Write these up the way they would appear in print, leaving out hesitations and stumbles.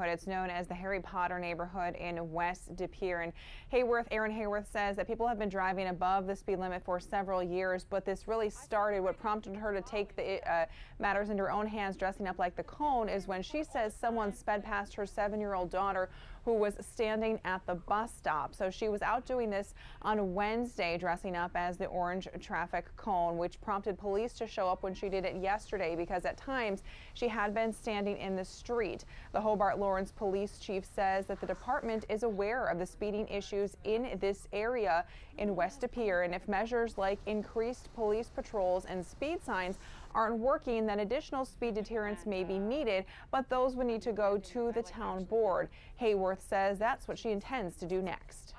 It's known as the Harry Potter neighborhood in West De Pere. And Aaron Hayworth says that people have been driving above the speed limit for several years, but this really started, what prompted her to take the matters into her own hands, dressing up like the cone, is when she says someone sped past her 7-year-old daughter who was standing at the bus stop. So she was out doing this on Wednesday, dressing up as the orange traffic cone, which prompted police to show up when she did it yesterday, because at times she had been standing in the street. The Hobart Lawrence police chief says that the department is aware of the speeding issues in this area in West De Pere, and if measures like increased police patrols and speed signs aren't working, then additional speed deterrents may be needed, but those would need to go to the town board. Hayworth says that's what she intends to do next.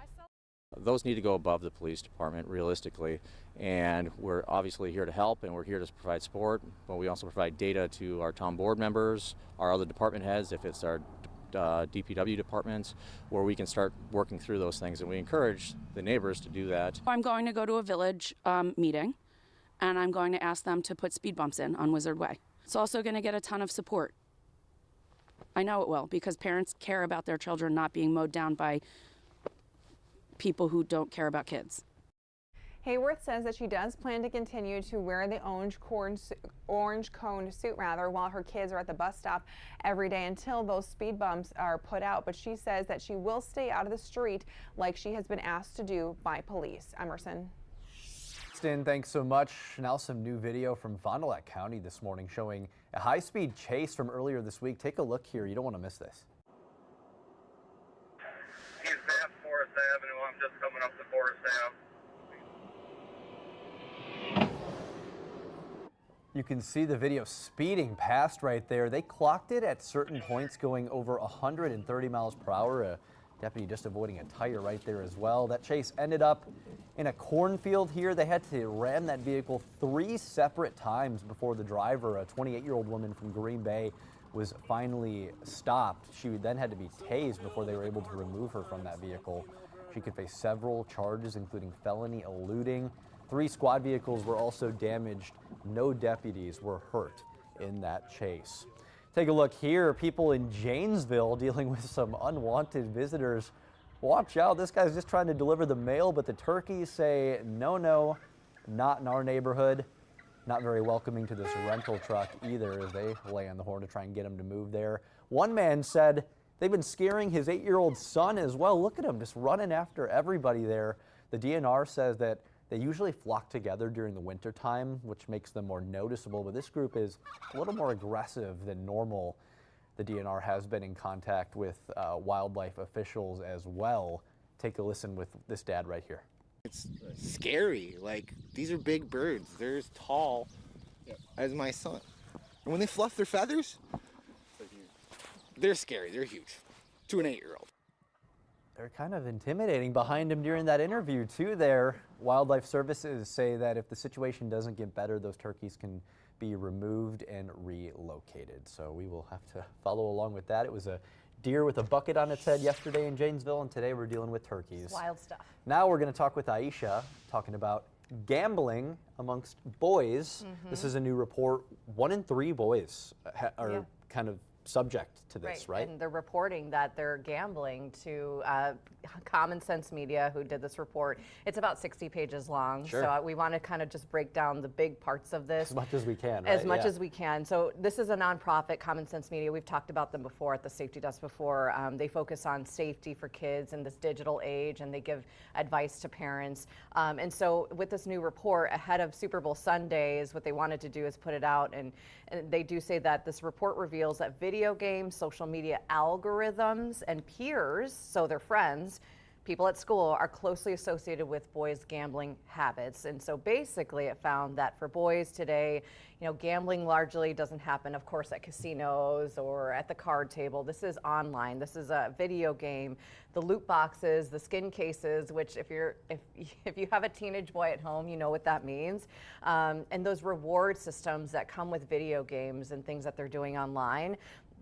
Those need to go above the police department realistically, and we're obviously here to help, and we're here to provide support, but we also provide data to our town board members, our other department heads, if it's our DPW departments, where we can start working through those things, and we encourage the neighbors to do that. I'm going to go to a village meeting, and I'm going to ask them to put speed bumps in on Wizard Way. It's also going to get a ton of support. I know it will, because parents care about their children not being mowed down by people who don't care about kids. Hayworth says that she does plan to continue to wear the orange cone suit while her kids are at the bus stop every day until those speed bumps are put out. But she says that she will stay out of the street like she has been asked to do by police. Emerson. Thanks so much. Now some new video from Fond du Lac County this morning showing a high-speed chase from earlier this week. Take a look here. You don't want to miss this. He's past Forest Avenue. I'm just coming up to Forest Ave. You can see the video speeding past right there. They clocked it at certain points going over 130 miles per hour. A deputy just avoiding a tire right there as well. That chase ended up in a cornfield here. They had to ram that vehicle 3 separate times before the driver, a 28-year-old woman from Green Bay, was finally stopped. She then had to be tased before they were able to remove her from that vehicle. She could face several charges, including felony eluding. 3 squad vehicles were also damaged. No deputies were hurt in that chase. Take a look here. People in Janesville dealing with some unwanted visitors. Watch out, this guy's just trying to deliver the mail, but the turkeys say, no, no, not in our neighborhood. Not very welcoming to this rental truck either, as they lay on the horn to try and get him to move there. One man said they've been scaring his 8-year-old son as well. Look at him just running after everybody there. The DNR says that they usually flock together during the winter time, which makes them more noticeable, but this group is a little more aggressive than normal. The DNR has been in contact with wildlife officials as well. Take a listen with this dad right here. It's scary. Like, these are big birds. They're as tall as my son. And when they fluff their feathers, they're scary. They're huge to an 8-year-old. They're kind of intimidating behind him during that interview too there. Wildlife services say that if the situation doesn't get better, those turkeys can be removed and relocated. So we will have to follow along with that. It was a deer with a bucket on its head yesterday in Janesville, and today we're dealing with turkeys. Wild stuff. Now we're going to talk with Aisha, talking about gambling amongst boys. This is a new report. 1 in 3 boys are kind of subject to this, right? And they're reporting that they're gambling to Common Sense Media, who did this report. It's about 60 pages long. Sure. So we want to kind of just break down the big parts of this. As much as we can, right? As much as we can. So this is a nonprofit, Common Sense Media. We've talked about them before at the safety desk before. They focus on safety for kids in this digital age, and they give advice to parents. And so with this new report ahead of Super Bowl Sunday, what they wanted to do is put it out, and they do say that this report reveals that video games, social media algorithms, and peers, so their friends, people at school, are closely associated with boys' gambling habits. And so basically it found that for boys today, gambling largely doesn't happen, of course, at casinos or at the card table. This is online. This is a video game. The loot boxes, the skin cases, which if you have a teenage boy at home, you know what that means. And those reward systems that come with video games and things that they're doing online.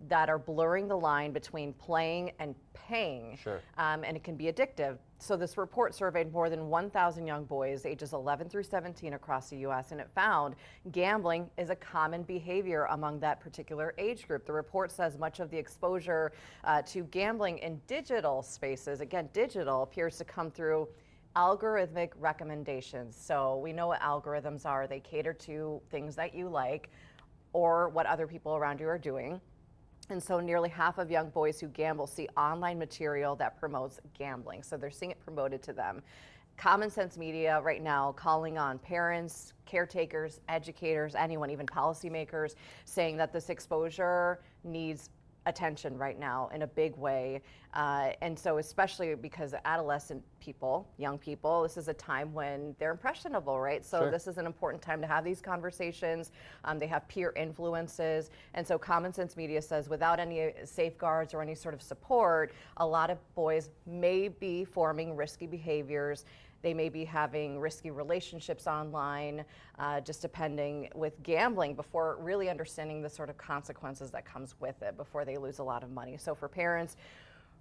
that are blurring the line between playing and paying. Sure. And it can be addictive. So this report surveyed more than 1,000 young boys ages 11 through 17 across the U.S. and it found gambling is a common behavior among that particular age group. The report says much of the exposure to gambling in digital spaces, again digital, appears to come through algorithmic recommendations. So we know what algorithms are. They cater to things that you like or what other people around you are doing. And so nearly half of young boys who gamble see online material that promotes gambling. So they're seeing it promoted to them. Common Sense Media right now calling on parents, caretakers, educators, anyone, even policymakers, saying that this exposure needs attention right now in a big way. And so especially because adolescent people, young people, this is a time when they're impressionable, right? So this is an important time to have these conversations. They have peer influences. And so Common Sense Media says without any safeguards or any sort of support, a lot of boys may be forming risky behaviors. They may be having risky relationships online, just depending with gambling before really understanding the sort of consequences that comes with it before they lose a lot of money. So for parents,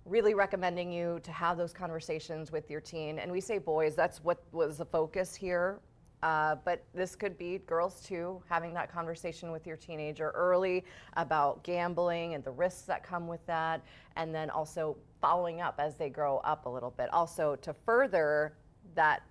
really recommending you to have those conversations with your teen. And we say boys, that's what was the focus here. But this could be girls too, having that conversation with your teenager early about gambling and the risks that come with that. And then also following up as they grow up a little bit. Also to further that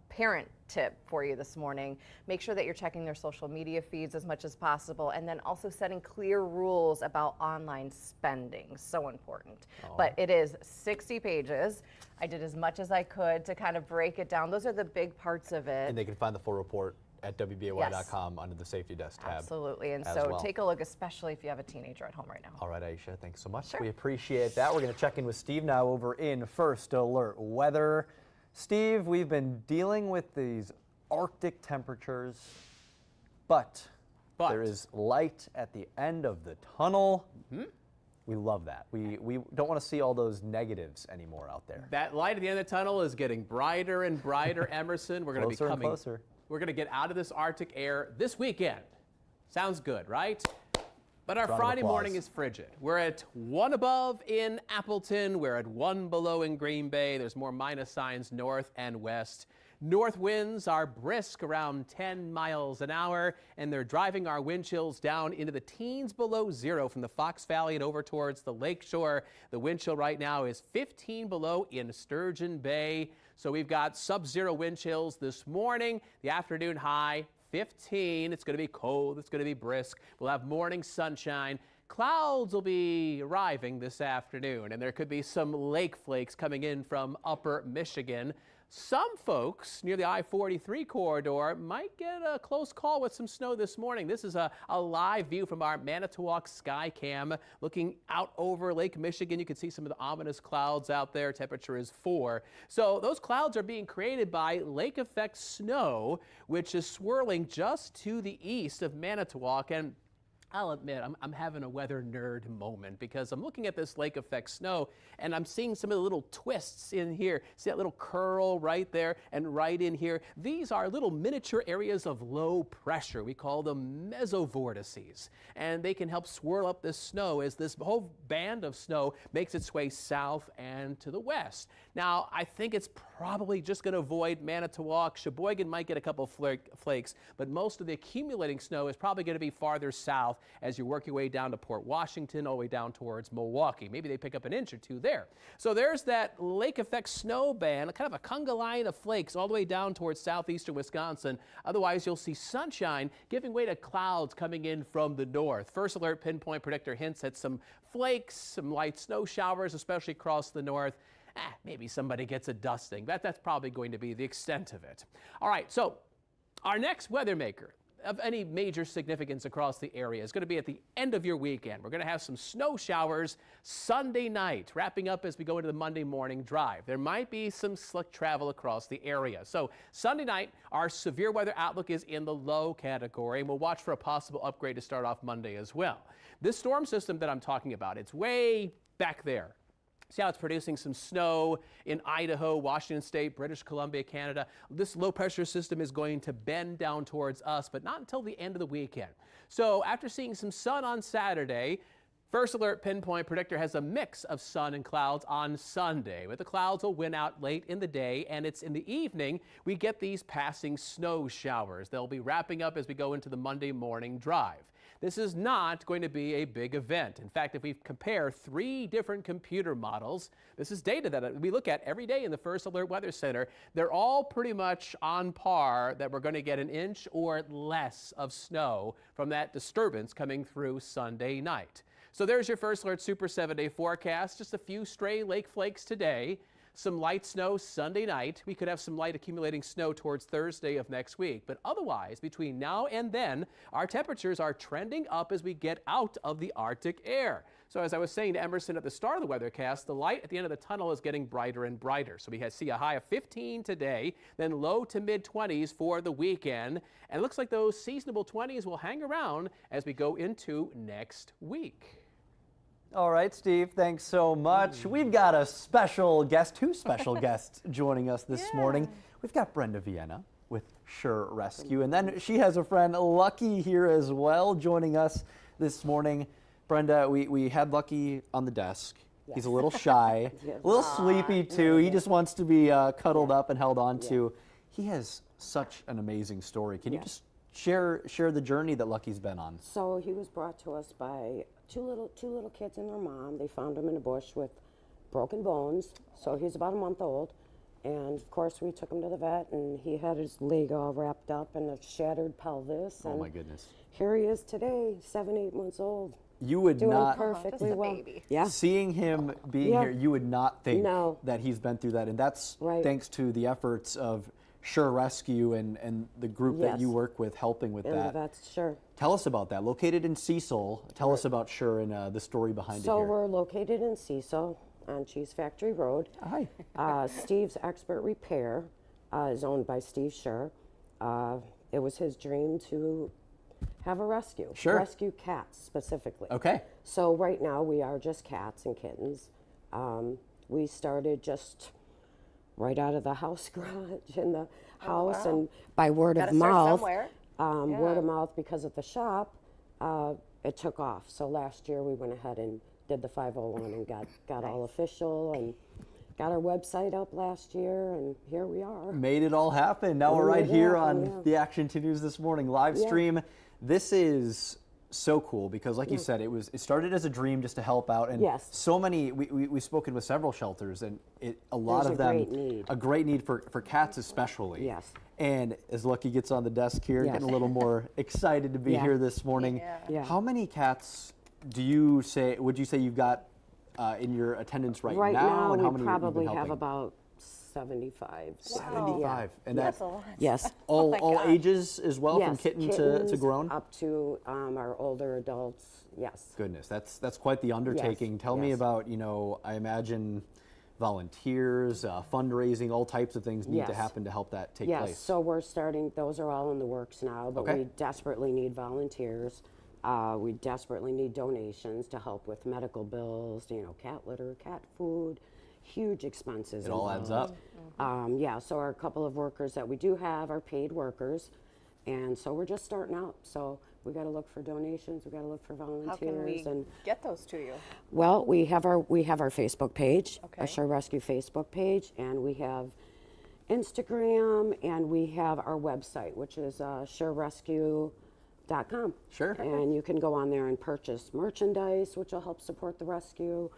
parent tip for you this morning, make sure that you're checking their social media feeds as much as possible, and then also setting clear rules about online spending. So important. But it is 60 pages. I did as much as I could to kind of break it down. Those are the big parts of it. And they can find the full report at WBAY.com under the Safety Desk tab. Absolutely. And so take a look, especially if you have a teenager at home right now. All right, Aisha, thanks so much. Sure. We appreciate that. We're going to check in with Steve now over in First Alert Weather. Steve, we've been dealing with these Arctic temperatures, but there is light at the end of the tunnel. We love that. We don't want to see all those negatives anymore out there. That light at the end of the tunnel is getting brighter and brighter, Emerson. We're going to be coming closer. We're going to get out of this Arctic air this weekend. Sounds good, right? But our Friday morning is frigid. We're at 1 above in Appleton. We're at 1 below in Green Bay. There's more minus signs north and west. North winds are brisk, around 10 miles an hour, and they're driving our wind chills down into the teens below zero from the Fox Valley and over towards the lake shore. The wind chill right now is 15 below in Sturgeon Bay. So we've got sub-zero wind chills this morning. The afternoon high 15. It's going to be cold. It's going to be brisk. We'll have morning sunshine. Clouds will be arriving this afternoon, and there could be some lake flakes coming in from upper Michigan. Some folks near the I-43 corridor might get a close call with some snow this morning. This is a live view from our Manitowoc sky cam looking out over Lake Michigan. You can see some of the ominous clouds out there. Temperature is 4. So those clouds are being created by lake effect snow, which is swirling just to the east of Manitowoc. And I'll admit, I'm having a weather nerd moment because I'm looking at this lake effect snow and I'm seeing some of the little twists in here. See that little curl right there and right in here? These are little miniature areas of low pressure. We call them mesovortices. And they can help swirl up this snow as this whole band of snow makes its way south and to the west. Now, I think it's probably just going to avoid Manitowoc. Sheboygan might get a couple flakes, but most of the accumulating snow is probably going to be farther south as you work your way down to Port Washington, all the way down towards Milwaukee. Maybe they pick up an inch or two there. So there's that lake effect snow band, kind of a conga line of flakes all the way down towards southeastern Wisconsin. Otherwise, you'll see sunshine giving way to clouds coming in from the north. First Alert Pinpoint Predictor hints at some flakes, some light snow showers, especially across the north. Maybe somebody gets a dusting. That's probably going to be the extent of it. All right, so our next weather maker of any major significance across the area is going to be at the end of your weekend. We're going to have some snow showers Sunday night, wrapping up as we go into the Monday morning drive. There might be some slick travel across the area. So Sunday night, our severe weather outlook is in the low category, and we'll watch for a possible upgrade to start off Monday as well. This storm system that I'm talking about, it's way back there. See how it's producing some snow in Idaho, Washington State, British Columbia, Canada. This low pressure system is going to bend down towards us, but not until the end of the weekend. So after seeing some sun on Saturday, First Alert Pinpoint Predictor has a mix of sun and clouds on Sunday, but the clouds will win out late in the day, and it's in the evening we get these passing snow showers. They'll be wrapping up as we go into the Monday morning drive. This is not going to be a big event. In fact, if we compare 3 different computer models, this is data that we look at every day in the First Alert Weather Center, they're all pretty much on par that we're going to get an inch or less of snow from that disturbance coming through Sunday night. So there's your First Alert Super 7-day forecast. Just a few stray lake flakes today. Some light snow Sunday night. We could have some light accumulating snow towards Thursday of next week. But otherwise, between now and then, our temperatures are trending up as we get out of the Arctic air. So as I was saying to Emerson at the start of the weathercast, the light at the end of the tunnel is getting brighter and brighter. So we see a high of 15 today, then low to mid 20s for the weekend. And it looks like those seasonable 20s will hang around as we go into next week. All right, Steve, thanks so much. We've got a special guest, 2 special guests joining us this morning. We've got Brenda Vienna with Shur Rescue, and then she has a friend, Lucky, here as well, joining us this morning. Brenda, we had Lucky on the desk. Yes. He's a little shy, a little sleepy too. He just wants to be cuddled up and held on to. He has such an amazing story. Can you just share the journey that Lucky's been on? So he was brought to us by two little kids and their mom. They found him in a bush with broken bones. So he's about a month old. And of course we took him to the vet, and he had his leg all wrapped up in a shattered pelvis. Oh my goodness. Here he is today, 7-8 months old. You would doing not perfectly well. Yeah. Seeing him being here, you would not think that he's been through that. And that's thanks to the efforts of Shur Rescue and the group that you work with helping with that. That's Shur. Tell us about that. Located in Cecil, tell us about Shur and the story behind it here. So we're located in Cecil on Cheese Factory Road. Hi. Steve's Expert Repair is owned by Steve Shur. It was his dream to have a rescue. Sure. Rescue cats specifically. Okay. So right now we are just cats and kittens. We started just right out of the house garage in the house, and by word of mouth. Word of mouth, because of the shop, it took off. So last year we went ahead and did the 501 and got all official and got our website up last year, and here we are. Made it all happen. Now we're right here on the Action 2 News This Morning live stream. This is so cool because, like you said, it started as a dream just to help out, and so many. We've spoken with several shelters, and a lot of them a great need for cats especially. Yes. And as Lucky gets on the desk here, getting a little more excited to be here this morning. How many cats would you say you've got in your attendance right now? Right now, and how we many probably have about 75. 75, and that's a lot. Yes. all ages as well, from kitten kittens to grown. up to our older adults. Yes. Goodness, that's quite the undertaking. Tell me about, I imagine volunteers, fundraising, all types of things need to happen to help that take place. Yes, so we're starting, those are all in the works now, but we desperately need volunteers. We desperately need donations to help with medical bills, cat litter, cat food, huge expenses. It all adds up. So our couple of workers that we do have are paid workers, and so we're just starting out. So we got to look for donations. We got to look for volunteers. How can we get those to you? Well, we have our Facebook page, our Shur Rescue Facebook page, and we have Instagram, and we have our website, which is shurrescue.com. Sure. And you can go on there and purchase merchandise, which will help support the rescue.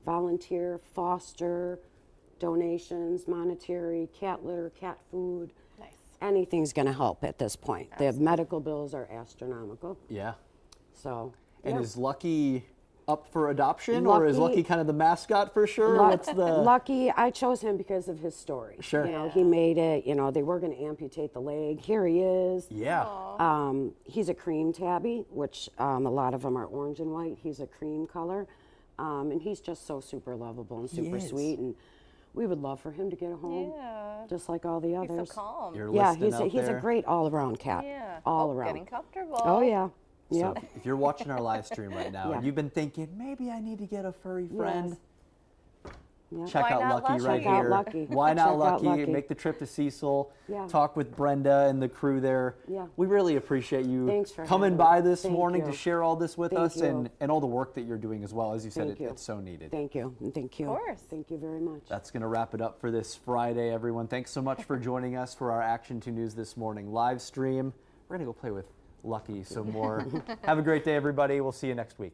Volunteer, foster, donations, monetary, cat litter, cat food. Nice. Anything's going to help at this point. The medical bills are astronomical. Yeah. So. And is Lucky up for adoption, or is Lucky kind of the mascot for Shur? What's the Lucky? I chose him because of his story. Sure. He made it. They were going to amputate the leg. Here he is. Yeah. He's a cream tabby, which a lot of them are orange and white. He's a cream color. And he's just so super lovable and super sweet, and we would love for him to get a home, just like all the others. He's so calm. He's a great all-around cat. Yeah. All around. Getting comfortable. Oh yeah. So if you're watching our live stream right now and you've been thinking, maybe I need to get a furry friend, check Why out not Lucky right Check out here. Lucky. Why not Check out Lucky? Lucky. Make the trip to Cecil. Yeah. Talk with Brenda and the crew there. Yeah. We really appreciate you Thanks for coming having by me. this Thank morning you. to share all this with Thank us you. and all the work that you're doing as well. As you said, Thank you. it's so needed. Thank you. And thank you. Of course. Thank you very much. That's going to wrap it up for this Friday, everyone. Thanks so much for joining us for our Action 2 News this morning live stream. We're going to go play with Lucky some more. Have a great day, everybody. We'll see you next week.